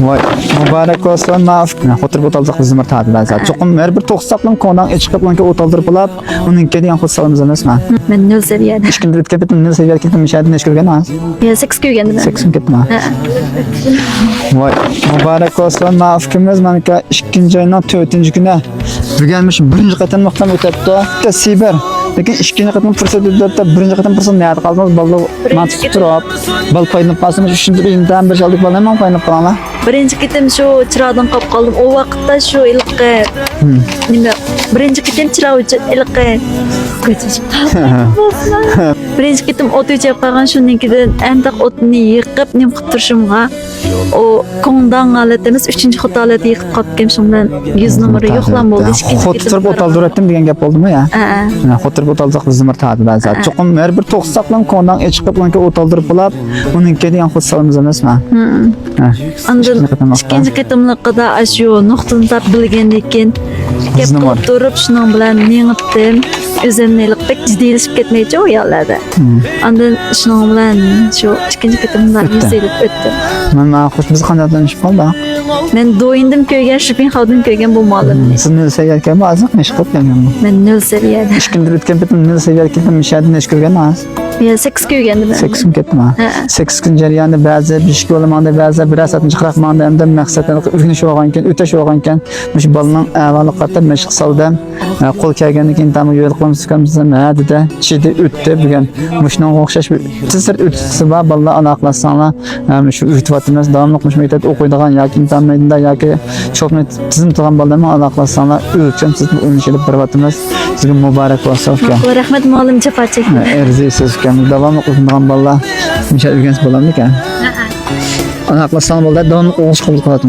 Vay, mübarek olsun. Xotir o'taldiq bizning ta'tilda. Cho'qim har bir to'qsaqlam ko'ndan chiqib unga o'taldirib olib, uningga degan xud salamiz emasmi? Men 0 seviyada. 3 kundir o'tib ketdim, nil seviyada ketdim, mishadni ish ko'rgan. Ya 8 ko'rgandim. 8 kun ketdim. Vay, mübarek olsun. Ma'fkimiz menga 2-oyning 4-kuni tugalmish, birinchi qatam nuqtam o'tibdi. Sibir. Lekin ikkinchi qatam fursat o'tdi, birinchi qatam fursat niyat qildingiz, balla mantiq turib, bal foydalanib qolsangiz, uchinchi birinchidan bir jaldik balla ham foydalanib qolinglar. Birinchi ketim shu chiroqdan qolib qoldim. O vaqtda shu ilqi. Nima? Birinchi ketim chiroq uchun ilqi. Birinchi ketim o't o'chib qolgan shundan andiq o'tni yiqib nim qilib turishimga o ko'ngdan holat emas, 3-holat yiqib qolgan shum bilan 100 nomeri yo'qlan bo'ldi. Xotirib o'taldiratdim degan gap bo'ldimi ya? Ha. Xotirib o'taldiq bizning ta'tilda. Cho'qim har bir to'qsaqlam ko'ndan chiqib unga o'taldirib olib, uningga degan xud salamiz emasmi? İkinci ketimliqida shu nuqtani tap bilgandan keyin gap turib shuning bilan nengitdim. O'zimni ilqbek jiddiylasib ketmaychi u yerlarda. Ondan shuning bilan shu ikkinchi ketimdan yuzilib o'tdim. Men xush biz qanday qoldi? Men doyindim ko'ygan, shopping xavdim ko'ygan bu molimni. Siz nil seviyada azliq ish qilib kelganmi? Men 0 seviyada. 3 kundir o'tgan bitim nil seviyada ketdim, mishadni ish ko'rgansiz? Ya 8 ko'rgandim. 8 kun ketdimi? 8 kun jarayonida ba'zi bir ish ko'lamanda, ba'zi bir asatni chiqarmanda, hamda maqsaddan o'rganish olgan ekan, o'tash olgan ekan, mush bolaning avvalo qator mashq soldim. Qo'l kelgandan keyin tamom yo'l qilamiz, ha dedi, chidi o'tdi degan. Mushning o'xshash tizir o'tsa va bolalar aloqalasanglar, shu o'tyapmiz, davomli mush maktabda o'qiydigan yoki imtihonda yoki cho'pni tizim turgan bolalarni aloqalasanglar, o'lcham sizni o'ynashib biryapmiz. Sizga muborak bo'lsin uka. Rahmat molim chapa chekdi. Arziysiz uka. Davomli o'qigan bolalar misha o'rganish bo'ladimi ekan? Aloqalasanglar bolalar davomli o'qish qabul qilyapti.